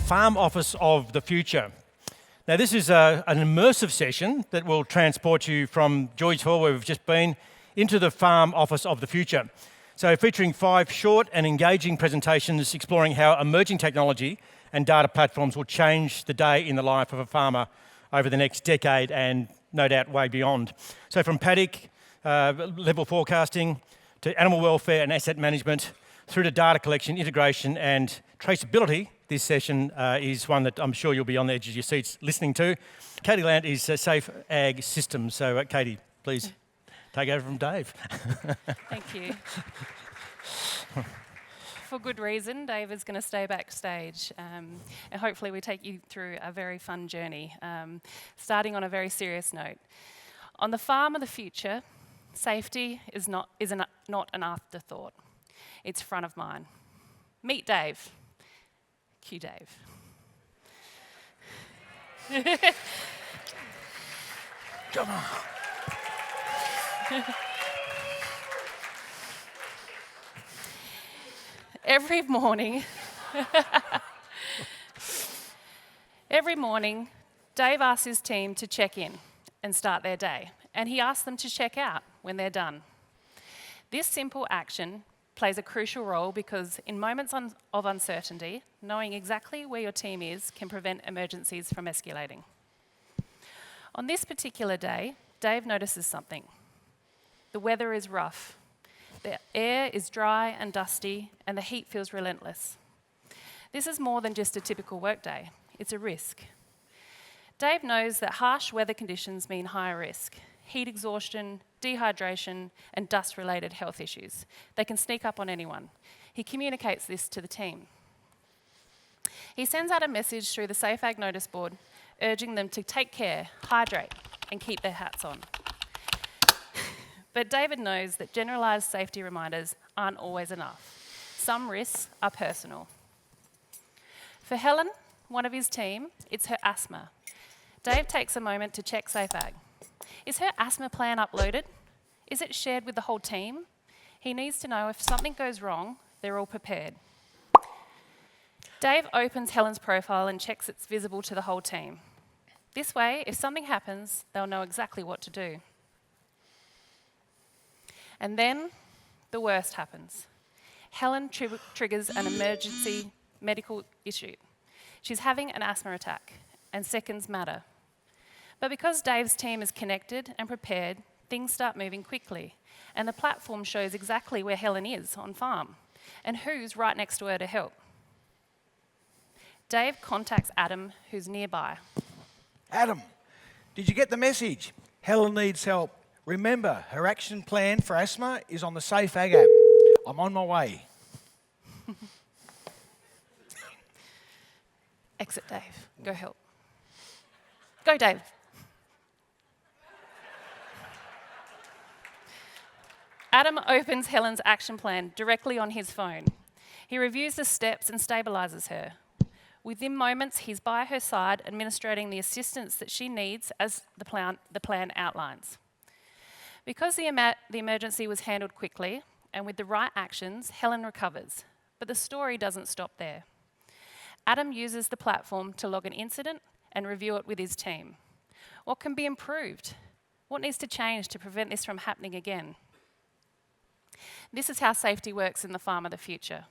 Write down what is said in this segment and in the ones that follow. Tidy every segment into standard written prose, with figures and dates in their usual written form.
Farm Office of the Future. Now, this is an immersive session that will transport you from George Hall, where we've just been, into the Farm Office of the Future. So featuring 5 short and engaging presentations exploring how emerging technology and data platforms will change the day in the life of a farmer over the next decade and no doubt way beyond. So from paddock-level forecasting to animal welfare and asset management through to data collection, integration and traceability, this session is one that I'm sure you'll be on the edge of your seats listening to. Katy Landt is SafeAg Systems. So Katy, please take over from Dave. Thank you. For good reason, Dave is going to stay backstage, and hopefully we take you through a very fun journey, starting on a very serious note. On the farm of the future, safety is not an afterthought. It's front of mind. Meet Dave. Cue Dave. Come on. Every morning, Dave asks his team to check in and start their day, and he asks them to check out when they're done. This simple action plays a crucial role because in moments of uncertainty, knowing exactly where your team is can prevent emergencies from escalating. On this particular day, Dave notices something. The weather is rough. The air is dry and dusty, and the heat feels relentless. This is more than just a typical workday. It's a risk. Dave knows that harsh weather conditions mean higher risk. Heat exhaustion, dehydration, and dust-related health issues. They can sneak up on anyone. He communicates this to the team. He sends out a message through the SafeAg notice board, urging them to take care, hydrate, and keep their hats on. But David knows that generalised safety reminders aren't always enough. Some risks are personal. For Helen, one of his team, it's her asthma. Dave takes a moment to check SafeAg. Is her asthma plan uploaded? Is it shared with the whole team? He needs to know if something goes wrong, they're all prepared. Dave opens Helen's profile and checks it's visible to the whole team. This way, if something happens, they'll know exactly what to do. And then the worst happens. Helen triggers an emergency medical issue. She's having an asthma attack, and seconds matter. But because Dave's team is connected and prepared, things start moving quickly, and the platform shows exactly where Helen is on farm and who's right next to her to help. Dave contacts Adam, who's nearby. Adam, did you get the message? Helen needs help. Remember, her action plan for asthma is on the SafeAg app. I'm on my way. Exit Dave. Go help. Go, Dave. Adam opens Helen's action plan directly on his phone. He reviews the steps and stabilises her. Within moments, he's by her side, administering the assistance that she needs as the plan outlines. Because the emergency was handled quickly and with the right actions, Helen recovers. But the story doesn't stop there. Adam uses the platform to log an incident and review it with his team. What can be improved? What needs to change to prevent this from happening again? This is how safety works in the farm of the future.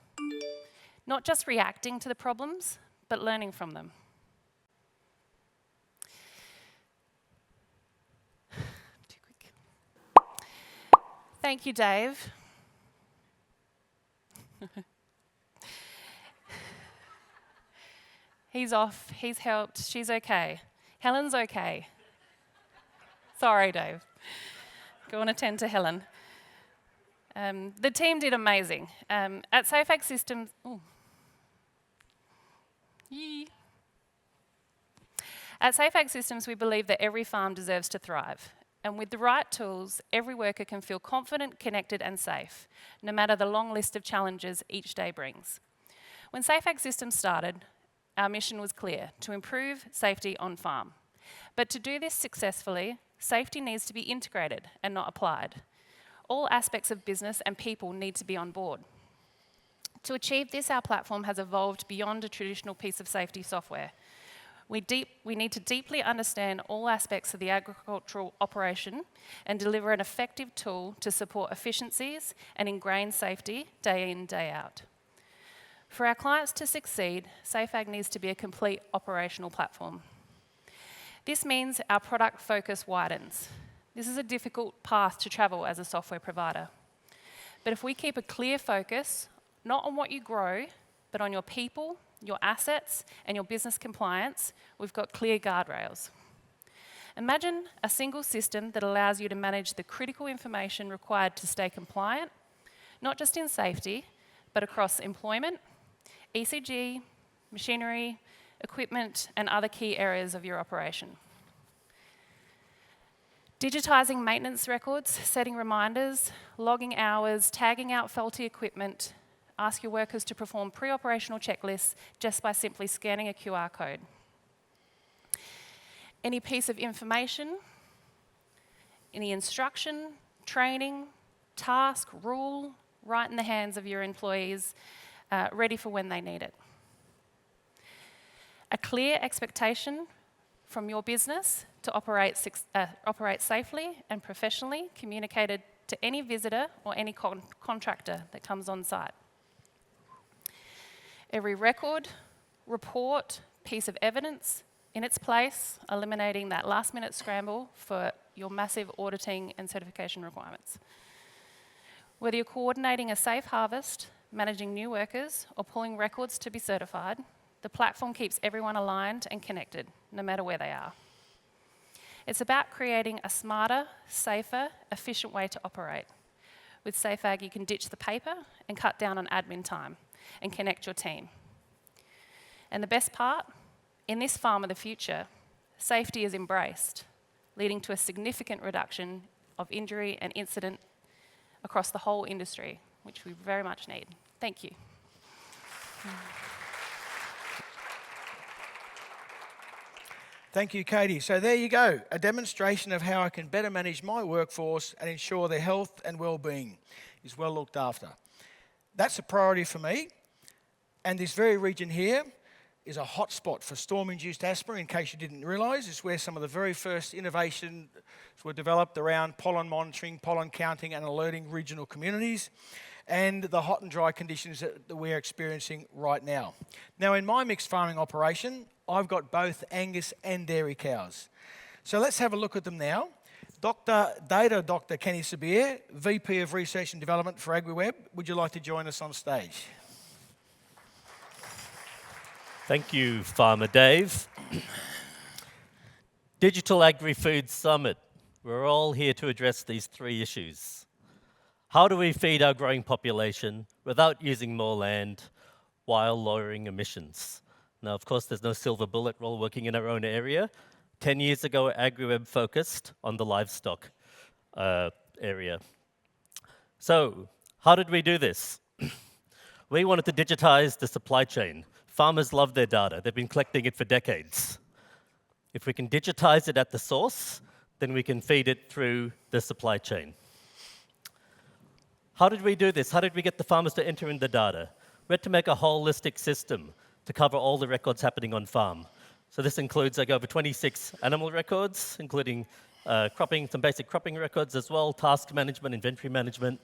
Not just reacting to the problems, but learning from them. Too quick. Thank you, Dave. He's off, he's helped, she's okay. Helen's okay. Sorry, Dave. Go and attend to Helen. The team did amazing. At SafeAg Systems, At SafeAg Systems, we believe that every farm deserves to thrive. And with the right tools, every worker can feel confident, connected, and safe, no matter the long list of challenges each day brings. When SafeAg Systems started, our mission was clear: to improve safety on farm. But to do this successfully, safety needs to be integrated and not applied. All aspects of business and people need to be on board. To achieve this, our platform has evolved beyond a traditional piece of safety software. We need to deeply understand all aspects of the agricultural operation and deliver an effective tool to support efficiencies and ingrain safety day in, day out. For our clients to succeed, SafeAg needs to be a complete operational platform. This means our product focus widens. This is a difficult path to travel as a software provider. But if we keep a clear focus, not on what you grow, but on your people, your assets, and your business compliance, we've got clear guardrails. Imagine a single system that allows you to manage the critical information required to stay compliant, not just in safety, but across employment, ECG, machinery, equipment, and other key areas of your operation. Digitising maintenance records, setting reminders, logging hours, tagging out faulty equipment. Ask your workers to perform pre-operational checklists just by simply scanning a QR code. Any piece of information, any instruction, training, task, rule, right in the hands of your employees, ready for when they need it. A clear expectation from your business to operate safely and professionally, communicated to any visitor or any contractor that comes on site. Every record, report, piece of evidence in its place, eliminating that last-minute scramble for your massive auditing and certification requirements. Whether you're coordinating a safe harvest, managing new workers, or pulling records to be certified, the platform keeps everyone aligned and connected, no matter where they are. It's about creating a smarter, safer, efficient way to operate. With SafeAg, you can ditch the paper and cut down on admin time and connect your team. And the best part, in this farm of the future, safety is embraced, leading to a significant reduction of injury and incident across the whole industry, which we very much need. Thank you. Thank you, Katy. So there you go, a demonstration of how I can better manage my workforce and ensure their health and well-being is well looked after. That's a priority for me. And this very region here is a hotspot for storm-induced asthma, in case you didn't realise. It's where some of the very first innovations were developed around pollen monitoring, pollen counting and alerting regional communities, and the hot and dry conditions that we're experiencing right now. Now, in my mixed farming operation, I've got both Angus and dairy cows. So let's have a look at them now. Dr. Kenneth Sabir, VP of Research and Development for AgriWebb, would you like to join us on stage? Thank you, Farmer Dave. Digital Agri-Food Summit. We're all here to address these three issues. How do we feed our growing population without using more land while lowering emissions? Now, of course, there's no silver bullet. We're all working in our own area. 10 years ago, AgriWebb focused on the livestock area. So, how did we do this? We wanted to digitize the supply chain. Farmers love their data. They've been collecting it for decades. If we can digitize it at the source, then we can feed it through the supply chain. How did we do this? How did we get the farmers to enter in the data? We had to make a holistic system to cover all the records happening on farm. So this includes like over 26 animal records, including cropping, some basic cropping records as well, task management, inventory management.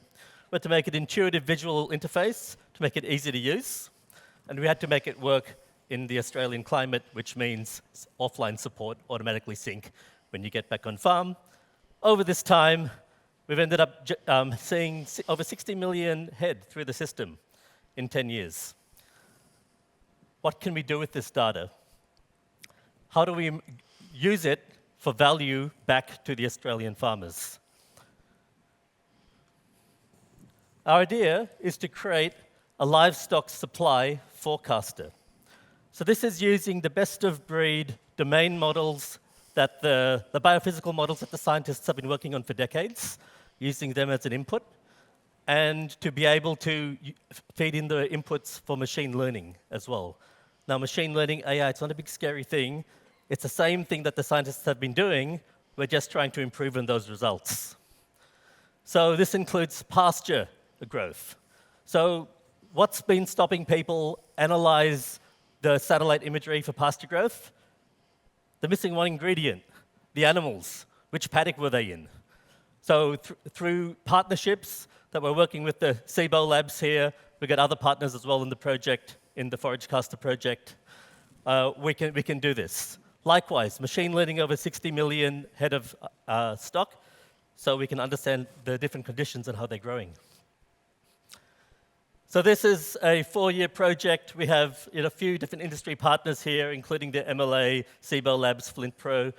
We had to make an intuitive visual interface to make it easy to use. And we had to make it work in the Australian climate, which means offline support automatically sync when you get back on farm. Over this time, we've ended up seeing over 60 million head through the system in 10 years. What can we do with this data? How do we use it for value back to the Australian farmers? Our idea is to create a livestock supply forecaster. So this is using the best-of-breed domain models that the biophysical models that the scientists have been working on for decades, using them as an input, and to be able to feed in the inputs for machine learning as well. Now, machine learning, AI, it's not a big scary thing. It's the same thing that the scientists have been doing. We're just trying to improve on those results. So this includes pasture growth. So what's been stopping people analyze the satellite imagery for pasture growth? The missing one ingredient, the animals. Which paddock were they in? So through partnerships that we're working with the Cibo labs here, we've got other partners as well in the project, in the ForageCaster project, we can do this. Likewise, machine learning over 60 million head of stock, so we can understand the different conditions and how they're growing. So this is a 4-year project. We have a few different industry partners here, including the MLA, Cibo Labs, Flint Pro,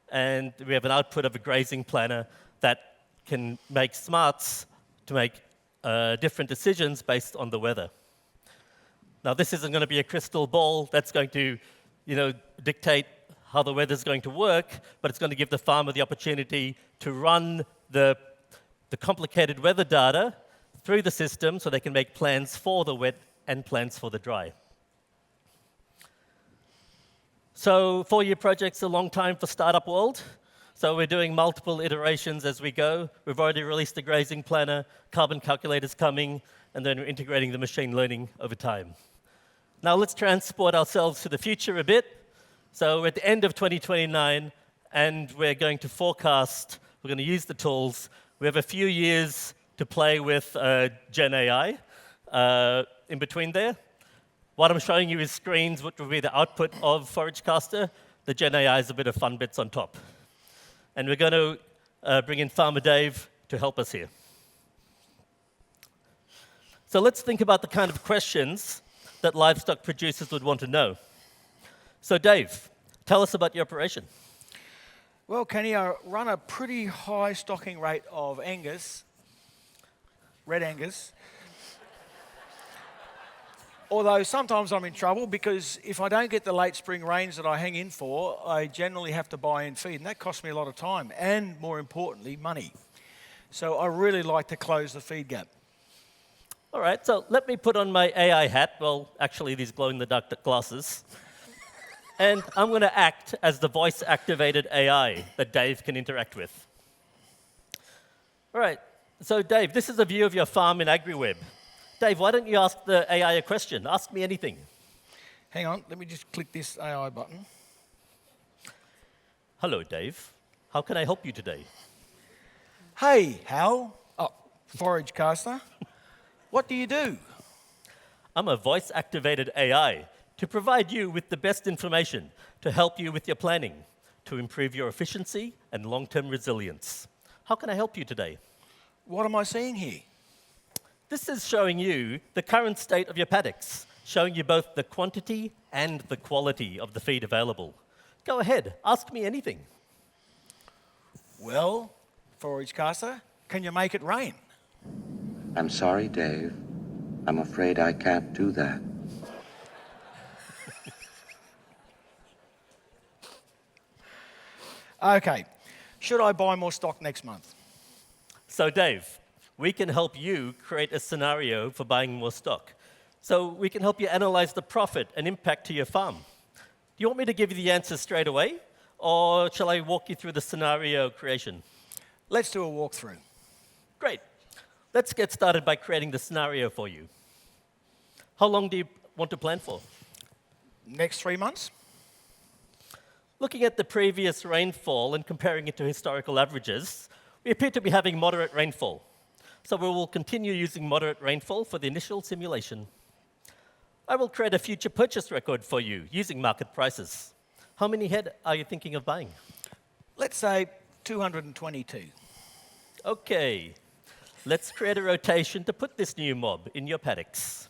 and we have an output of a grazing planner that can make smarts to make different decisions based on the weather. Now, this isn't going to be a crystal ball that's going to dictate how the weather's going to work, but it's going to give the farmer the opportunity to run the complicated weather data through the system so they can make plans for the wet and plans for the dry. So 4-year project's a long time for startup world. So we're doing multiple iterations as we go. We've already released the grazing planner, carbon calculator's coming, and then we're integrating the machine learning over time. Now let's transport ourselves to the future a bit. So we're at the end of 2029, and we're going to forecast, we're going to use the tools. We have a few years to play with Gen AI in between there. What I'm showing you is screens, which will be the output of ForageCaster. The Gen AI is a bit of fun bits on top. And we're going to bring in Farmer Dave to help us here. So let's think about the kind of questions that livestock producers would want to know. So Dave, tell us about your operation. Well, Kenny, I run a pretty high stocking rate of Angus, red Angus. Although sometimes I'm in trouble because if I don't get the late spring rains that I hang in for, I generally have to buy in feed, and that costs me a lot of time and, more importantly, money. So I really like to close the feed gap. All right, so let me put on my AI hat. Well, actually, these glow-in-the-dark glasses. And I'm going to act as the voice-activated AI that Dave can interact with. All right, so Dave, this is a view of your farm in AgriWebb. Dave, why don't you ask the AI a question? Ask me anything. Hang on, let me just click this AI button. Hello, Dave. How can I help you today? Hey, Hal. Oh, ForageCaster. What do you do? I'm a voice-activated AI to provide you with the best information to help you with your planning, to improve your efficiency and long-term resilience. How can I help you today? What am I seeing here? This is showing you the current state of your paddocks, showing you both the quantity and the quality of the feed available. Go ahead, ask me anything. Well, ForageCaster, can you make it rain? I'm sorry, Dave. I'm afraid I can't do that. Okay, should I buy more stock next month? So Dave, we can help you create a scenario for buying more stock. So we can help you analyze the profit and impact to your farm. Do you want me to give you the answer straight away, or shall I walk you through the scenario creation? Let's do a walkthrough. Great. Let's get started by creating the scenario for you. How long do you want to plan for? Next 3 months? Looking at the previous rainfall and comparing it to historical averages, we appear to be having moderate rainfall. So we will continue using moderate rainfall for the initial simulation. I will create a future purchase record for you using market prices. How many head are you thinking of buying? Let's say 222. Okay, let's create a rotation to put this new mob in your paddocks.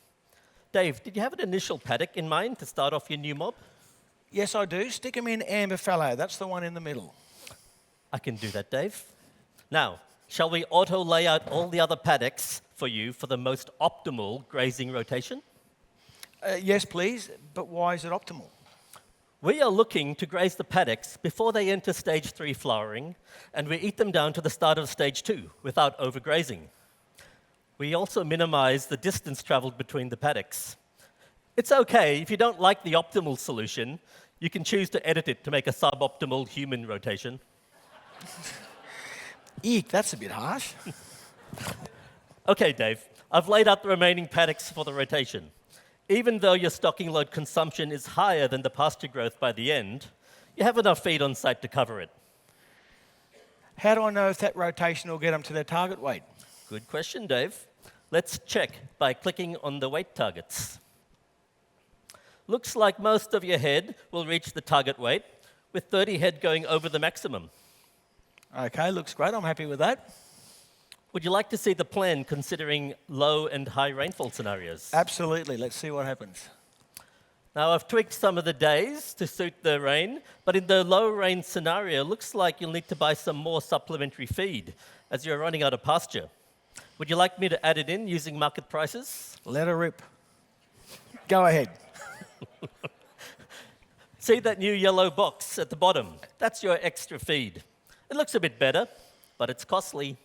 Dave, did you have an initial paddock in mind to start off your new mob? Yes, I do. Stick them in amber fallow. That's the one in the middle. I can do that, Dave. Now, shall we auto-lay out all the other paddocks for you for the most optimal grazing rotation? Yes, please, but why is it optimal? We are looking to graze the paddocks before they enter stage 3 flowering, and we eat them down to the start of stage 2 without overgrazing. We also minimize the distance traveled between the paddocks. It's okay, if you don't like the optimal solution, you can choose to edit it to make a suboptimal human rotation. Eek, that's a bit harsh. Okay, Dave, I've laid out the remaining paddocks for the rotation. Even though your stocking load consumption is higher than the pasture growth by the end, you have enough feed on site to cover it. How do I know if that rotation will get them to their target weight? Good question, Dave. Let's check by clicking on the weight targets. Looks like most of your head will reach the target weight, with 30 head going over the maximum. Okay, looks great. I'm happy with that. Would you like to see the plan considering low and high rainfall scenarios? Absolutely. Let's see what happens. Now, I've tweaked some of the days to suit the rain, but in the low rain scenario, looks like you'll need to buy some more supplementary feed as you're running out of pasture. Would you like me to add it in using market prices? Let her rip. Go ahead. See that new yellow box at the bottom? That's your extra feed. It looks a bit better, but it's costly.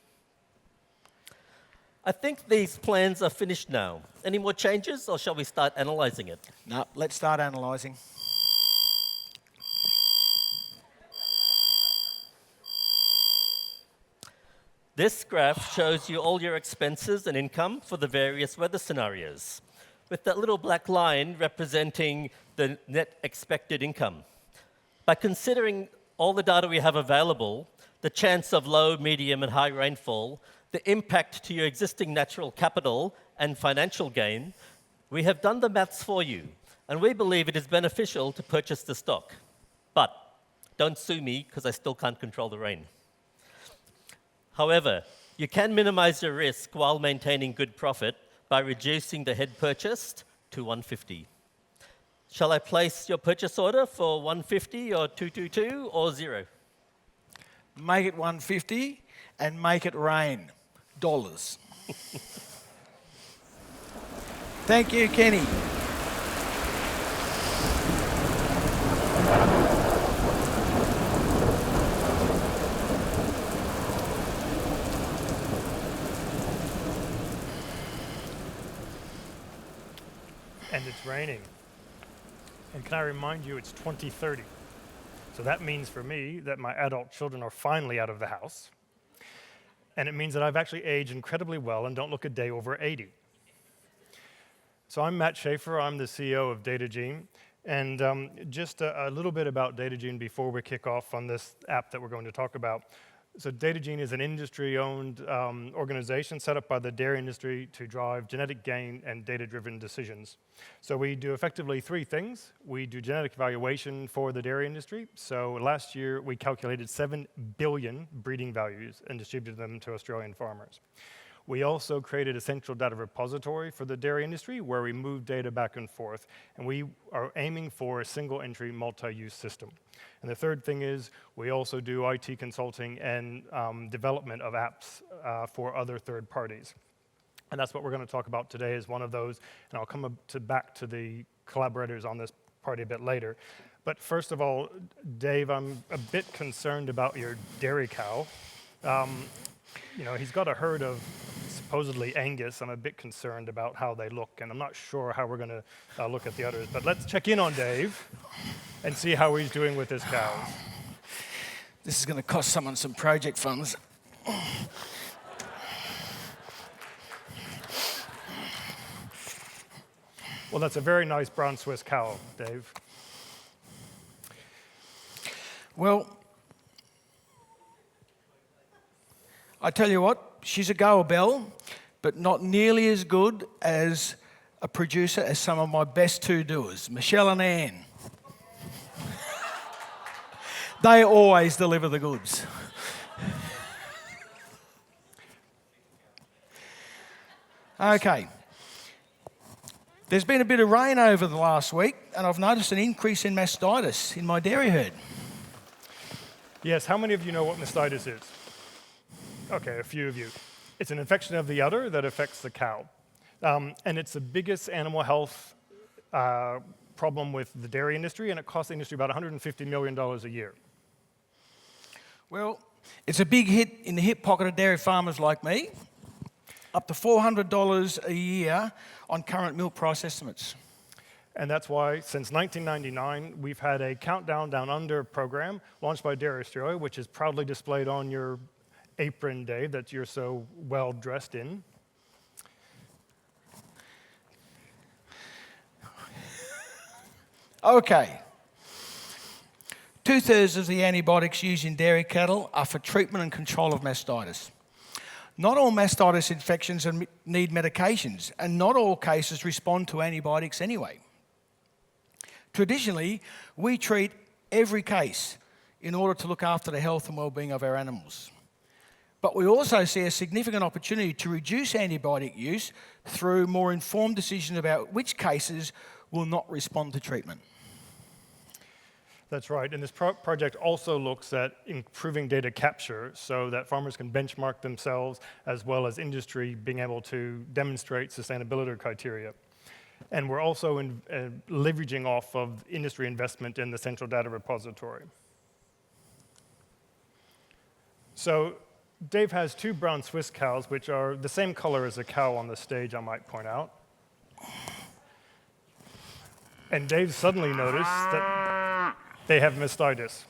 I think these plans are finished now. Any more changes, or shall we start analysing it? No, let's start analysing. This graph shows you all your expenses and income for the various weather scenarios, with that little black line representing the net expected income. By considering all the data we have available, the chance of low, medium, and high rainfall, the impact to your existing natural capital and financial gain, we have done the maths for you, and we believe it is beneficial to purchase the stock. But don't sue me, because I still can't control the rain. However, you can minimize your risk while maintaining good profit by reducing the head purchased to 150. Shall I place your purchase order for 150 or 222 or 0? Make it 150 and make it rain. Dollars. Thank you, Kenny. And it's raining. And can I remind you, it's 2030. So that means for me that my adult children are finally out of the house. And it means that I've actually aged incredibly well and don't look a day over 80. So I'm Matt Shaffer, I'm the CEO of DataGene. And just a little bit about DataGene before we kick off on this app that we're going to talk about. So DataGene is an industry-owned organization set up by the dairy industry to drive genetic gain and data-driven decisions. So we do effectively 3 things. We do genetic evaluation for the dairy industry. So last year, we calculated 7 billion breeding values and distributed them to Australian farmers. We also created a central data repository for the dairy industry where we move data back and forth. And we are aiming for a single-entry, multi-use system. And the third thing is we also do IT consulting and development of apps for other third parties. And that's what we're going to talk about today is one of those. And I'll come back to the collaborators on this party a bit later. But first of all, Dave, I'm a bit concerned about your dairy cow. You know, he's got a herd of supposedly Angus. I'm a bit concerned about how they look, and I'm not sure how we're going to look at the others. But let's check in on Dave and see how he's doing with his cows. This is going to cost someone some project funds. Well, that's a very nice brown Swiss cow, Dave. Well, I tell you what, she's a goer bell, but not nearly as good as a producer as some of my best 2 doers, Michelle and Anne. They always deliver the goods. Okay. There's been a bit of rain over the last week, and I've noticed an increase in mastitis in my dairy herd. Yes, how many of you know what mastitis is? Okay, a few of you. It's an infection of the udder that affects the cow. And it's the biggest animal health problem with the dairy industry, and it costs the industry about $150 million a year. Well, it's a big hit in the hip pocket of dairy farmers like me, up to $400 a year on current milk price estimates. And that's why, since 1999, we've had a Countdown Down Under program launched by Dairy Australia, which is proudly displayed on your apron, Dave, that you're so well dressed in. Okay. 2/3 of the antibiotics used in dairy cattle are for treatment and control of mastitis. Not all mastitis infections need medications, and not all cases respond to antibiotics anyway. Traditionally, we treat every case in order to look after the health and well-being of our animals. But we also see a significant opportunity to reduce antibiotic use through more informed decisions about which cases will not respond to treatment. That's right, and this project also looks at improving data capture so that farmers can benchmark themselves as well as industry being able to demonstrate sustainability criteria. And we're also leveraging off of industry investment in the central data repository. So Dave has 2 brown Swiss cows, which are the same color as a cow on the stage, I might point out. And Dave suddenly noticed that they have mastitis.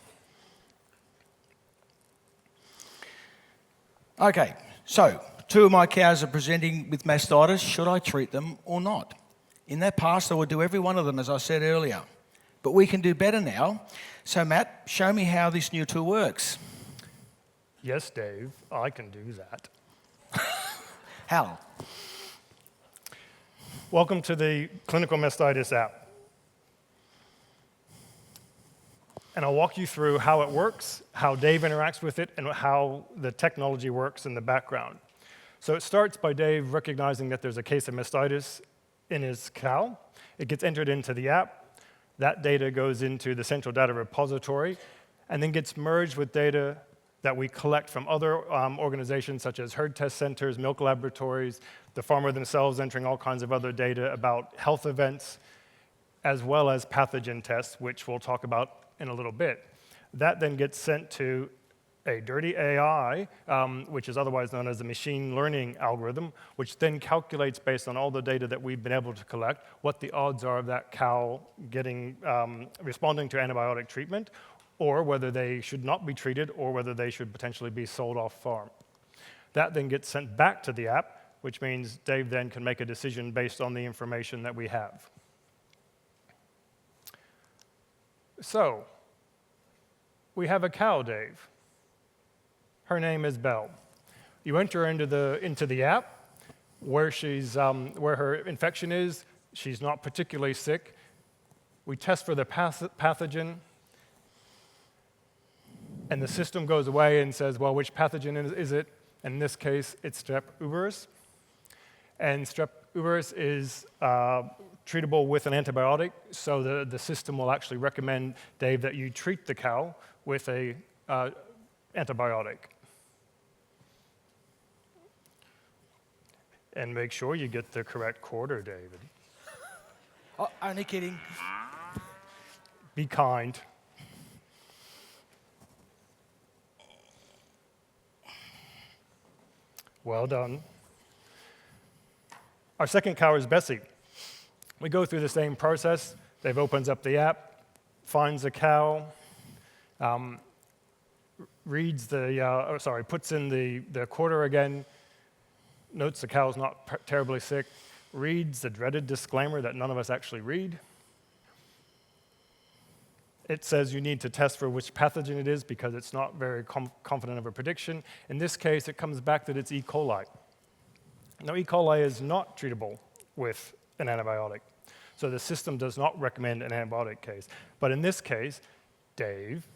Okay, so 2 of my cows are presenting with mastitis. Should I treat them or not? In that past, I would do every one of them, as I said earlier. But we can do better now. So Matt, show me how this new tool works. Yes, Dave, I can do that. How? Welcome to the Clinical Mastitis app. And I'll walk you through how it works, how Dave interacts with it, and how the technology works in the background. So it starts by Dave recognizing that there's a case of mastitis in his cow. It gets entered into the app. That data goes into the central data repository and then gets merged with data that we collect from other organizations such as herd test centers, milk laboratories, the farmer themselves entering all kinds of other data about health events, as well as pathogen tests, which we'll talk about in a little bit. That then gets sent to a dirty AI, which is otherwise known as a machine learning algorithm, which then calculates based on all the data that we've been able to collect, what the odds are of that cow getting responding to antibiotic treatment, or whether they should not be treated, or whether they should potentially be sold off farm. That then gets sent back to the app, which means Dave then can make a decision based on the information that we have. So, we have a cow, Dave. Her name is Belle. You enter into the app where where her infection is. She's not particularly sick. We test for the pathogen, and the system goes away and says, well, which pathogen is it? And in this case, it's Strep uberis. And Strep uberis is treatable with an antibiotic, so the system will actually recommend, Dave, that you treat the cow with a antibiotic. And make sure you get the correct quarter, David. Oh, only kidding. Be kind. Well done. Our second cow is Bessie. We go through the same process. Dave opens up the app, finds a cow, puts in the quarter again, notes the cow's not terribly sick, reads the dreaded disclaimer that none of us actually read. It says you need to test for which pathogen it is because it's not very confident of a prediction. In this case, it comes back that it's E. coli. Now, E. coli is not treatable with an antibiotic. So the system does not recommend an antibiotic case. But in this case, Dave,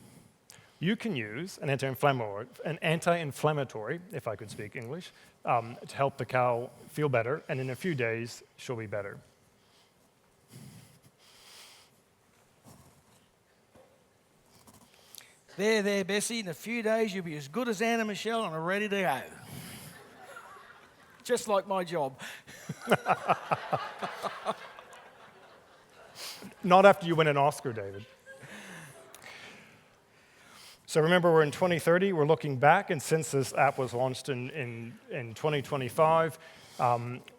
you can use an anti-inflammatory, if I could speak English, to help the cow feel better, and in a few days, she'll be better. There, Bessie. In a few days, you'll be as good as Anna Michelle and are ready to go. Just like my job. Not after you win an Oscar, David. So remember, we're in 2030. We're looking back, and since this app was launched in 2025,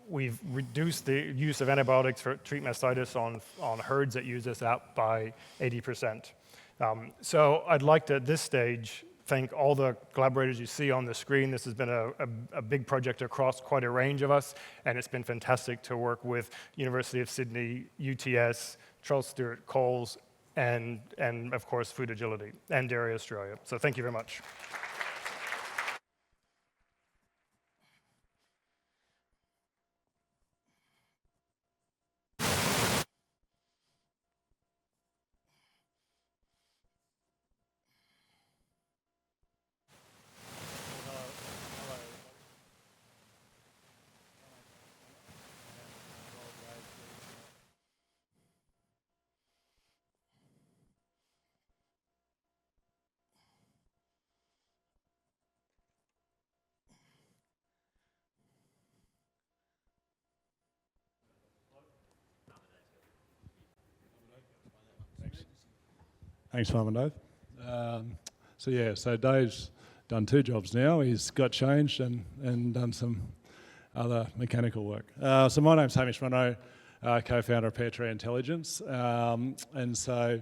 we've reduced the use of antibiotics for treat mastitis on herds that use this app by 80%. So I'd like to, at this stage, thank all the collaborators you see on the screen. This has been a big project across quite a range of us, and it's been fantastic to work with University of Sydney, UTS, Charles Sturt, Coles, and of course, Food Agility and Dairy Australia. So thank you very much. Thanks, Farmer Dave. So Dave's done 2 jobs now. He's got changed and done some other mechanical work. So my name's Hamish, Munro, co-founder of Pairtree Intelligence. And so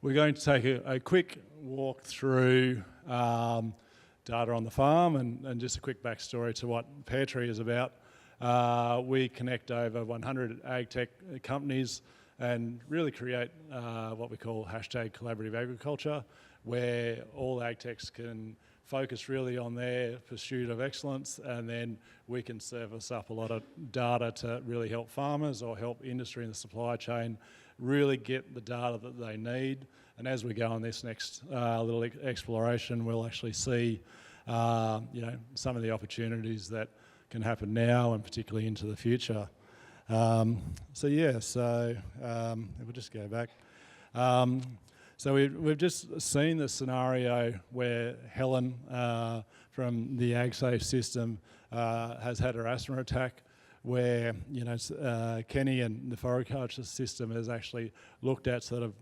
we're going to take a quick walk through data on the farm and just a quick backstory to what Pairtree is about. We connect over 100 ag tech companies and really create what we call #collaborative agriculture, where all ag techs can focus really on their pursuit of excellence, and then we can service up a lot of data to really help farmers or help industry in the supply chain really get the data that they need. And as we go on this next little exploration, we'll actually see some of the opportunities that can happen now and particularly into the future. If we'll just go back. So we've just seen the scenario where Helen from the AgSafe system has had her asthma attack, where Kenny and the floriculture system has actually looked at sort of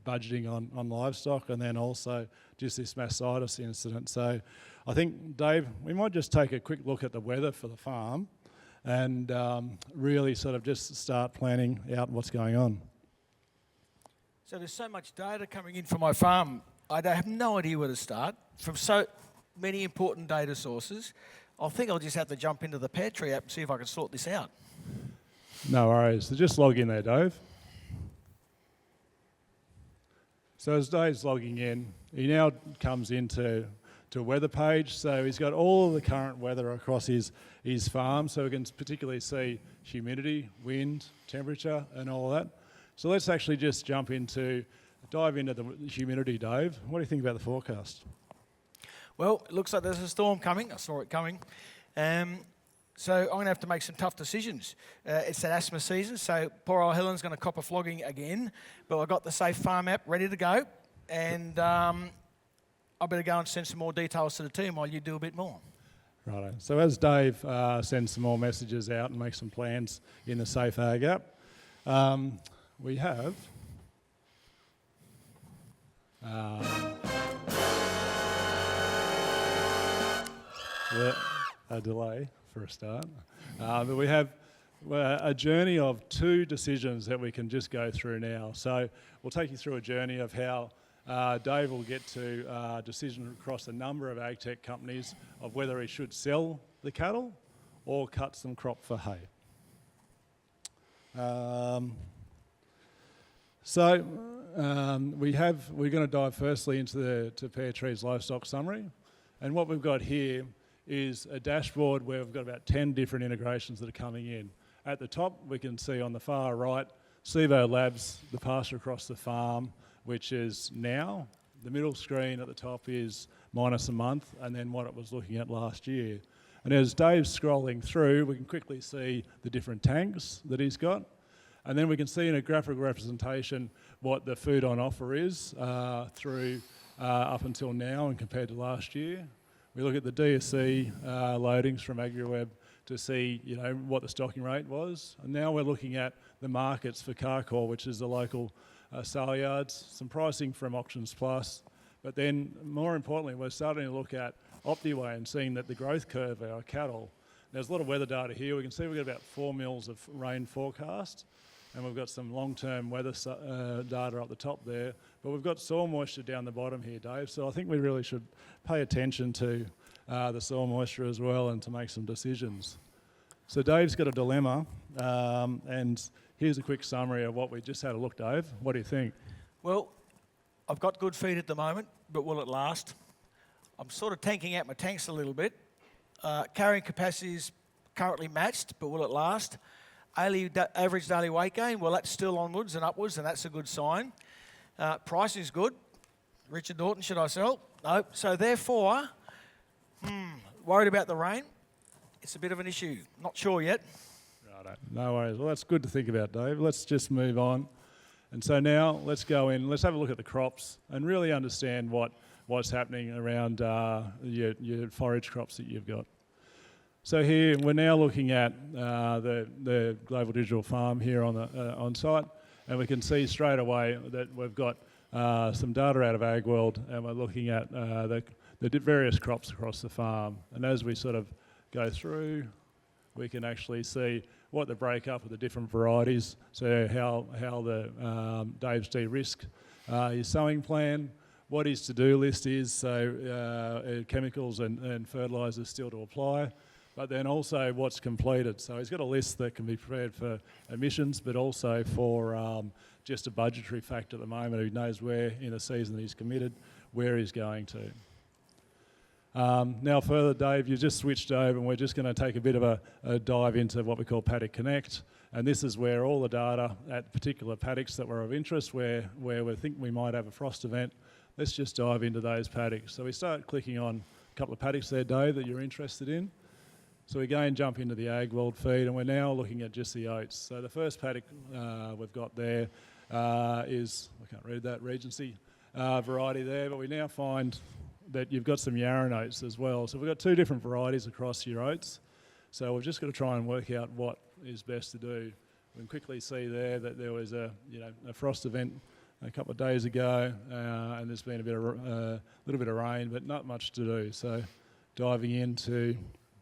budgeting on livestock, and then also just this mastitis incident. So I think, Dave, we might just take a quick look at the weather for the farm and really sort of just start planning out what's going on. So there's so much data coming in from my farm, I have no idea where to start from so many important data sources. I think I'll just have to jump into the Pairtree app and see if I can sort this out. No worries. So just log in there, Dave. So as Dave's logging in, he now comes into a weather page. So he's got all of the current weather across his farm. So we can particularly see humidity, wind, temperature, and all of that. So let's actually just dive into the humidity, Dave. What do you think about the forecast? Well, it looks like there's a storm coming. I saw it coming. So I'm going to have to make some tough decisions. It's that asthma season, so poor old Helen's going to cop a flogging again. But I've got the Safe Farm app ready to go. And I better go and send some more details to the team while you do a bit more. Righto. So as Dave sends some more messages out and makes some plans in the SafeAg app, we have a delay for a start, but we have a journey of 2 decisions that we can just go through now. So we'll take you through a journey of how Dave will get to a decision across a number of ag tech companies of whether he should sell the cattle or cut some crop for hay. We're going to dive firstly into Pairtree's livestock summary, and what we've got here is a dashboard where we've got about 10 different integrations that are coming in. At the top, we can see on the far right, Cibo Labs, the pasture across the farm, which is now. The middle screen at the top is minus a month, and then what it was looking at last year. And as Dave's scrolling through, we can quickly see the different tanks that he's got. And then we can see in a graphical representation what the food on offer is through up until now and compared to last year. We look at the DSC loadings from AgriWebb to see what the stocking rate was. And now we're looking at the markets for Carcore, which is the local sale yards, some pricing from Auctions Plus. But then more importantly, we're starting to look at Optiway and seeing that the growth curve of our cattle, there's a lot of weather data here. We can see we've got about 4 mils of rain forecast. and we've got some long-term weather data up the top there, but we've got soil moisture down the bottom here, Dave, so I think we really should pay attention to the soil moisture as well and to make some decisions. So Dave's got a dilemma, and here's a quick summary of what we just had a look, Dave. What do you think? Well, I've got good feed at the moment, but will it last? I'm sort of tanking out my tanks a little bit. Carrying capacity is currently matched, but will it last? Average daily weight gain, well, that's still onwards and upwards, and that's a good sign. Price is good. Richard Norton, should I sell? No. So therefore, worried about the rain? It's a bit of an issue. Not sure yet. Righto. No worries. Well, that's good to think about, Dave. Let's just move on. And so now let's go in, let's have a look at the crops and really understand what's happening around your forage crops that you've got. So here we're now looking at the Global Digital Farm here on site, and we can see straight away that we've got some data out of AgWorld, and we're looking at the various crops across the farm. And as we sort of go through, we can actually see what the breakup of the different varieties, so how the Dave's de-risk his sowing plan, what his to-do list is, so chemicals and fertilisers still to apply, but then also what's completed. So he's got a list that can be prepared for emissions, but also for just a budgetary factor at the moment. He knows where in the season he's committed, where he's going to. Now further, Dave, you just switched over and we're just going to take a bit of a dive into what we call Paddock Connect. And this is where all the data at particular paddocks that were of interest, where we think we might have a frost event, let's just dive into those paddocks. So we start clicking on a couple of paddocks there, Dave, that you're interested in. So we again jump into the AgWorld feed, and we're now looking at just the oats. So the first paddock we've got there is, I can't read that, Regency variety there, but we now find that you've got some Yarran oats as well. So we've got two different varieties across your oats. So we've just got to try and work out what is best to do. We can quickly see there that there was a frost event a couple of days ago, and there's been a little bit of rain, but not much to do. So diving into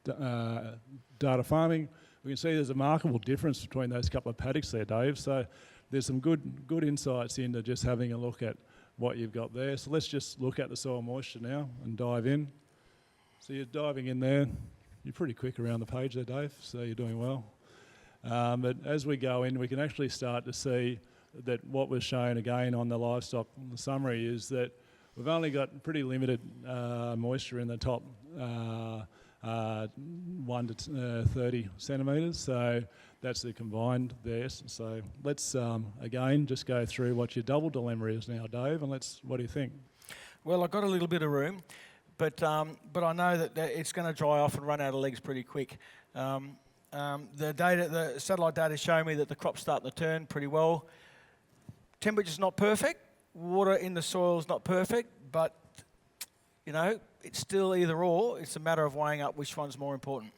data farming, we can see there's a remarkable difference between those couple of paddocks there, Dave. So there's some good insights into just having a look at what you've got there. So let's just look at the soil moisture now and dive in. So you're diving in there. You're pretty quick around the page there, Dave, so you're doing well. But as we go in, we can actually start to see that what was shown again on the livestock summary is that we've only got pretty limited moisture in the top 1 to 30 centimetres, so that's the combined there. So let's again just go through what your double dilemma is now, Dave, and what do you think? Well, I've got a little bit of room, but I know that it's going to dry off and run out of legs pretty quick. The satellite data show me that the crop's starting to turn pretty well. Temperature's not perfect, water in the soil's not perfect, but it's still either or. It's a matter of weighing up which one's more important.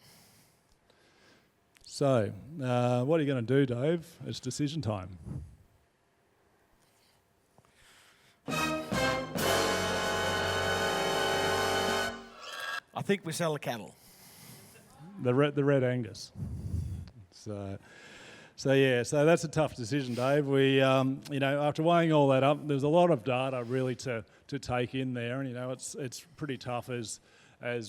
So, what are you going to do, Dave? It's decision time. I think we sell the cattle. The red Angus. So that's a tough decision, Dave. We, after weighing all that up, there's a lot of data really to take in there, and it's pretty tough as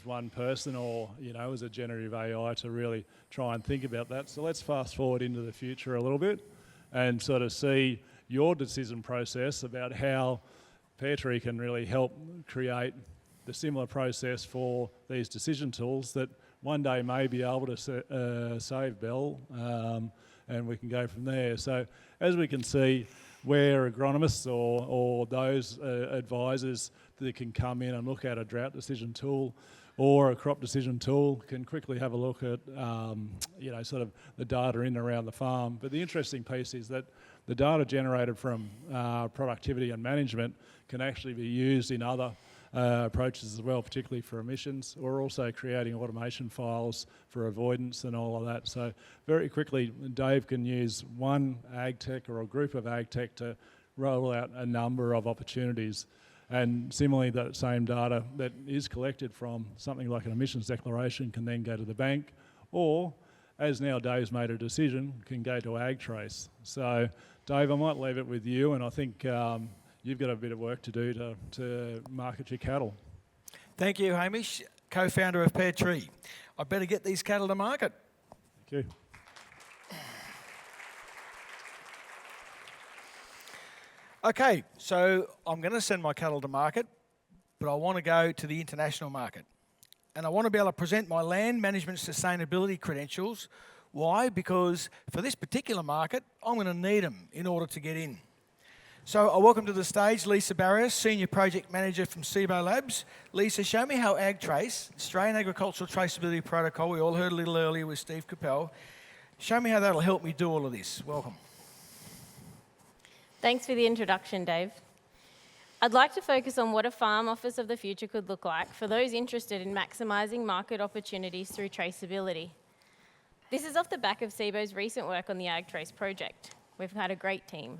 one person or as a generative AI to really try and think about that. So let's fast forward into the future a little bit and sort of see your decision process about how Pairtree can really help create the similar process for these decision tools that one day may be able to save Bell. And we can go from there. So as we can see, we're agronomists or those advisors that can come in and look at a drought decision tool or a crop decision tool, can quickly have a look at sort of the data in and around the farm. But the interesting piece is that the data generated from productivity and management can actually be used in other approaches as well, particularly for emissions. We're also creating automation files for avoidance and all of that. So very quickly, Dave can use one ag tech or a group of ag tech to roll out a number of opportunities. And similarly, that same data that is collected from something like an emissions declaration can then go to the bank or as now Dave's made a decision, can go to AgTrace. So, Dave, I might leave it with you, and I think you've got a bit of work to do to market your cattle. Thank you, Hamish, co-founder of Pairtree. I better get these cattle to market. Thank you. Okay, so I'm going to send my cattle to market, but I want to go to the international market. And I want to be able to present my land management sustainability credentials. Why? Because for this particular market, I'm going to need them in order to get in. So I welcome to the stage Lisa Barios, Senior Project Manager from Cibo Labs. Lisa, show me how AgTrace, Australian Agricultural Traceability Protocol, we all heard a little earlier with Steve Capel, show me how that'll help me do all of this. Welcome. Thanks for the introduction, Dave. I'd like to focus on what a farm office of the future could look like for those interested in maximising market opportunities through traceability. This is off the back of Cibo's recent work on the AgTrace project. We've had a great team.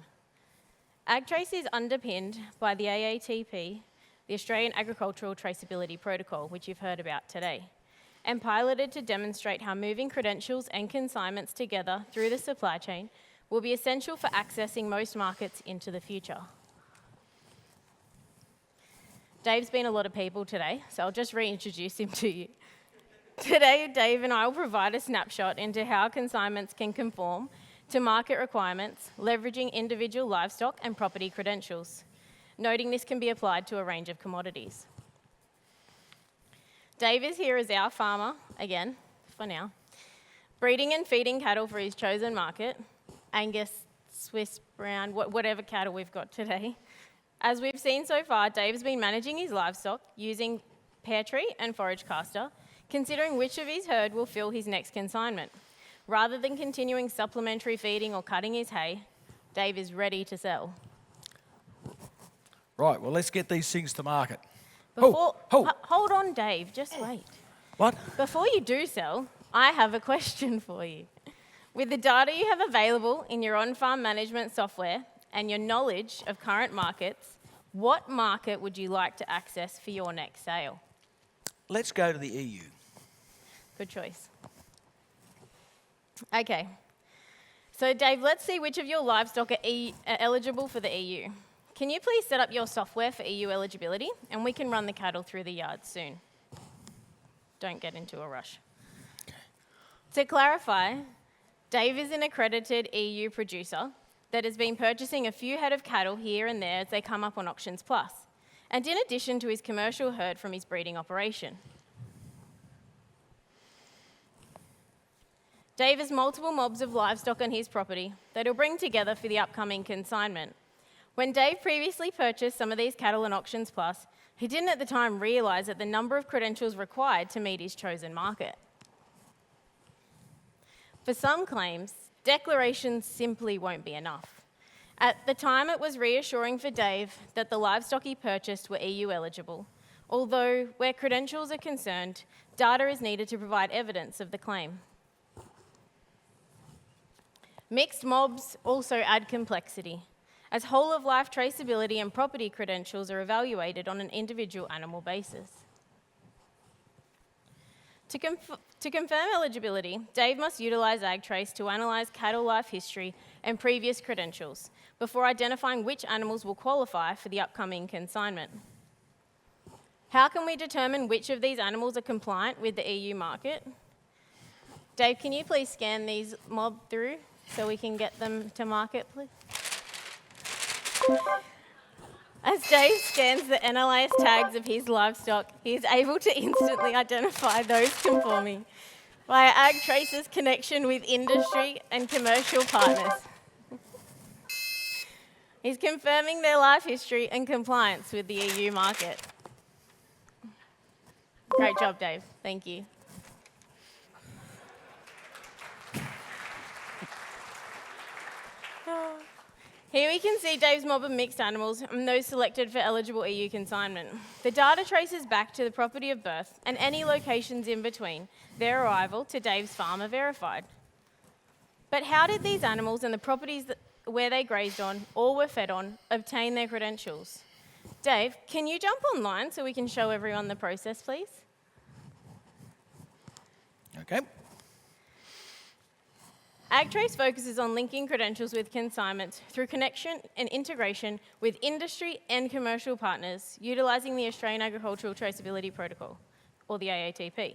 AgTrace is underpinned by the AATP, the Australian Agricultural Traceability Protocol, which you've heard about today, and piloted to demonstrate how moving credentials and consignments together through the supply chain will be essential for accessing most markets into the future. Dave's been a lot of people today, so I'll just reintroduce him to you. Today, Dave and I will provide a snapshot into how consignments can conform to market requirements, leveraging individual livestock and property credentials, noting this can be applied to a range of commodities. Dave is here as our farmer, again, for now, breeding and feeding cattle for his chosen market, Angus, Swiss, Brown, whatever cattle we've got today. As we've seen so far, Dave's been managing his livestock using Pairtree and forage caster, considering which of his herd will fill his next consignment. Rather than continuing supplementary feeding or cutting his hay, Dave is ready to sell. Right, well, let's get these things to market. Hold on, Dave, just wait. What? Before you do sell, I have a question for you. With the data you have available in your on-farm management software and your knowledge of current markets, what market would you like to access for your next sale? Let's go to the EU. Good choice. Okay. So, Dave, let's see which of your livestock are eligible for the EU. Can you please set up your software for EU eligibility, and we can run the cattle through the yard soon. Don't get into a rush. Okay. To clarify, Dave is an accredited EU producer that has been purchasing a few head of cattle here and there as they come up on Auctions Plus, and in addition to his commercial herd from his breeding operation. Dave has multiple mobs of livestock on his property that he'll bring together for the upcoming consignment. When Dave previously purchased some of these cattle on Auctions Plus, he didn't at the time realise that the number of credentials required to meet his chosen market. For some claims, declarations simply won't be enough. At the time, it was reassuring for Dave that the livestock he purchased were EU eligible, although where credentials are concerned, data is needed to provide evidence of the claim. Mixed mobs also add complexity, as whole-of-life traceability and property credentials are evaluated on an individual animal basis. To confirm eligibility, Dave must utilise AgTrace to analyse cattle life history and previous credentials before identifying which animals will qualify for the upcoming consignment. How can we determine which of these animals are compliant with the EU market? Dave, can you please scan these mob through so we can get them to market, please? As Dave scans the NLIS tags of his livestock, he is able to instantly identify those conforming via AgTrace's connection with industry and commercial partners. He's confirming their life history and compliance with the EU market. Great job, Dave. Thank you. Here we can see Dave's mob of mixed animals and those selected for eligible EU consignment. The data traces back to the property of birth and any locations in between their arrival to Dave's farm are verified. But how did these animals and the properties where they grazed on or were fed on obtain their credentials? Dave, can you jump online so we can show everyone the process, please? Okay. AgTrace focuses on linking credentials with consignments through connection and integration with industry and commercial partners, utilising the Australian Agricultural Traceability Protocol, or the AATP.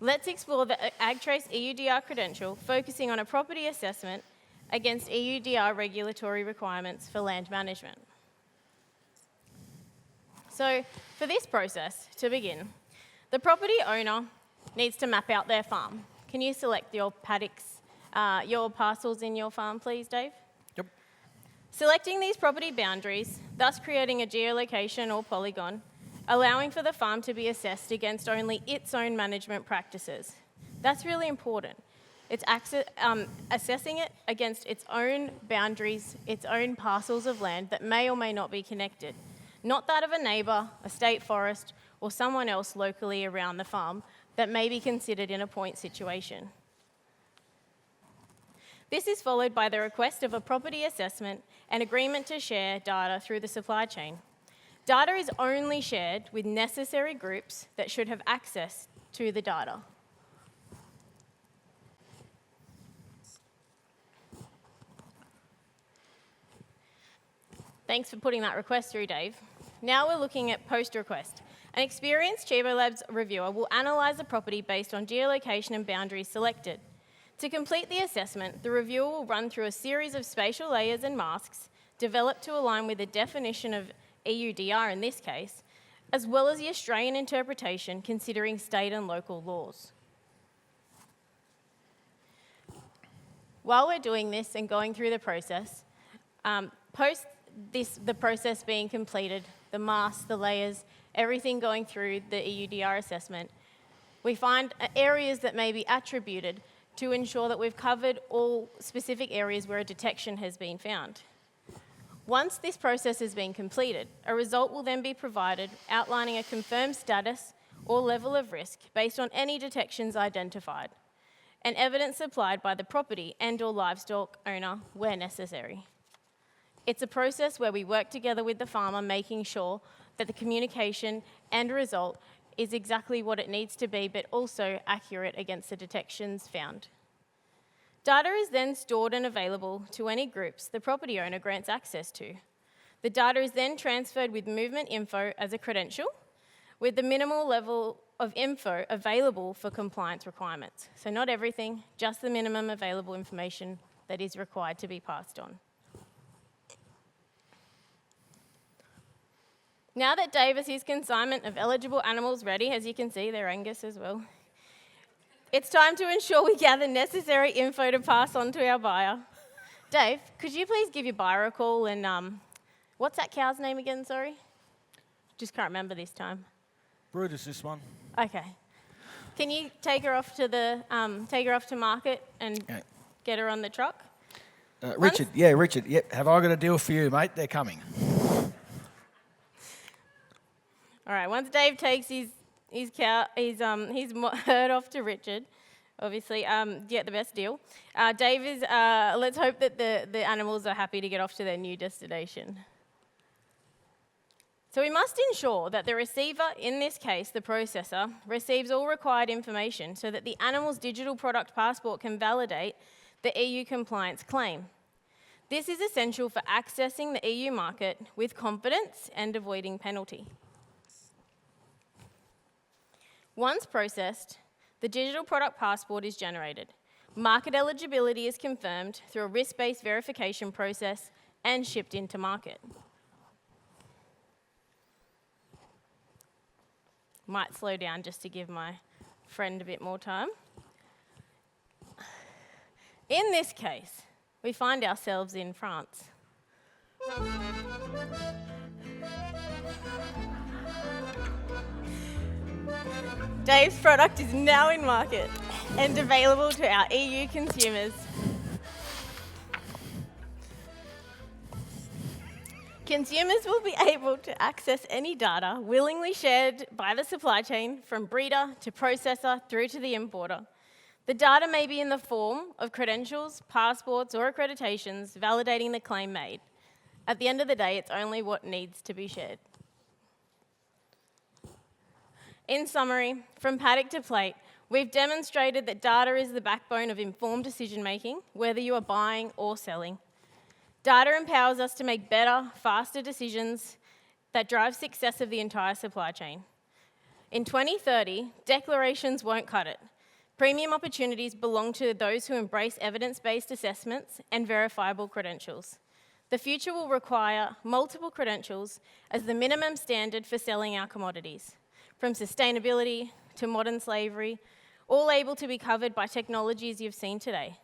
Let's explore the AgTrace EUDR credential, focusing on a property assessment against EUDR regulatory requirements for land management. So, for this process, to begin, the property owner needs to map out their farm. Can you select your paddocks, your parcels in your farm, please, Dave? Yep. Selecting these property boundaries, thus creating a geolocation or polygon, allowing for the farm to be assessed against only its own management practices. That's really important. It's assessing it against its own boundaries, its own parcels of land that may or may not be connected, not that of a neighbour, a state forest, or someone else locally around the farm that may be considered in a point situation. This is followed by the request of a property assessment and agreement to share data through the supply chain. Data is only shared with necessary groups that should have access to the data. Thanks for putting that request through, Dave. Now we're looking at post-request. An experienced Cibo Labs reviewer will analyse the property based on geolocation and boundaries selected. To complete the assessment, the reviewer will run through a series of spatial layers and masks developed to align with the definition of EUDR in this case, as well as the Australian interpretation considering state and local laws. While we're doing this and going through the process, the process being completed, the masks, the layers, everything going through the EUDR assessment, we find areas that may be attributed to ensure that we've covered all specific areas where a detection has been found. Once this process has been completed, a result will then be provided outlining a confirmed status or level of risk based on any detections identified, and evidence supplied by the property and/or livestock owner where necessary. It's a process where we work together with the farmer, making sure that the communication and result is exactly what it needs to be, but also accurate against the detections found. Data is then stored and available to any groups the property owner grants access to. The data is then transferred with movement info as a credential, with the minimal level of info available for compliance requirements. So not everything, just the minimum available information that is required to be passed on. Now that Dave has his consignment of eligible animals ready, as you can see, they're Angus as well, it's time to ensure we gather necessary info to pass on to our buyer. Dave, could you please give your buyer a call and, what's that cow's name again, sorry? Just can't remember this time. Brutus, this one. Okay. Can you take her off to market and get her on the truck? Richard. Yep. Have I got a deal for you, mate? They're coming. All right. Once Dave takes his herd off to Richard, obviously, get the best deal. Dave is. Let's hope that the animals are happy to get off to their new destination. So we must ensure that the receiver, in this case the processor, receives all required information so that the animal's digital product passport can validate the EU compliance claim. This is essential for accessing the EU market with confidence and avoiding penalty. Once processed, the digital product passport is generated. Market eligibility is confirmed through a risk-based verification process and shipped into market. Might slow down just to give my friend a bit more time. In this case, we find ourselves in France. Dave's product is now in market and available to our EU consumers. Consumers will be able to access any data willingly shared by the supply chain, from breeder to processor through to the importer. The data may be in the form of credentials, passports, or accreditations validating the claim made. At the end of the day, it's only what needs to be shared. In summary, from paddock to plate, We've demonstrated that data is the backbone of informed decision-making, whether you are buying or selling. Data empowers us to make better, faster decisions that drive success of the entire supply chain. In 2030, declarations won't cut it. Premium opportunities belong to those who embrace evidence-based assessments and verifiable credentials. The future will require multiple credentials as the minimum standard for selling our commodities, from sustainability to modern slavery, all able to be covered by technologies you've seen today.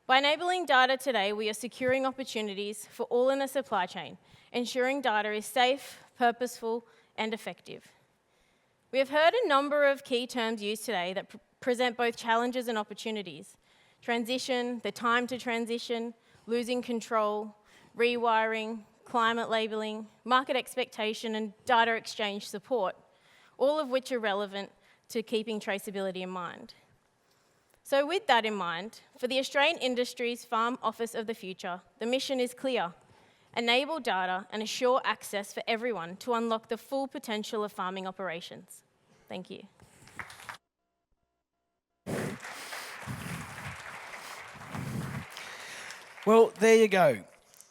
By enabling data today, we are securing opportunities for all in the supply chain, ensuring data is safe, purposeful, and effective. We have heard a number of key terms used today that present both challenges and opportunities. Transition, the time to transition, losing control, rewiring, climate labelling, market expectation, and data exchange support, all of which are relevant to keeping traceability in mind. So with that in mind, for the Australian Industries Farm Office of the Future, the mission is clear: enable data and assure access for everyone to unlock the full potential of farming operations. Thank you. Well, there you go.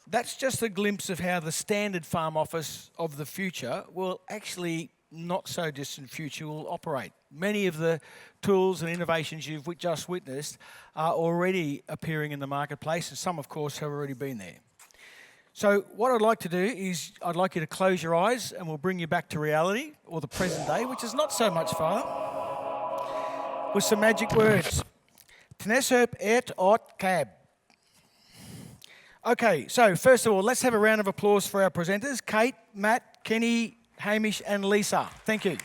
That's just a glimpse of how the standard farm office of the future will actually not so distant future will operate. Many of the tools and innovations you've just witnessed are already appearing in the marketplace, and some, of course, have already been there. So what I'd like to do is I'd like you to close your eyes and we'll bring you back to reality, or the present day, which is not so much farther, with some magic words. Tnesherp et ot cab. Okay, so first of all, let's have a round of applause for our presenters, Kate, Matt, Kenny, Hamish and Lisa. Thank you.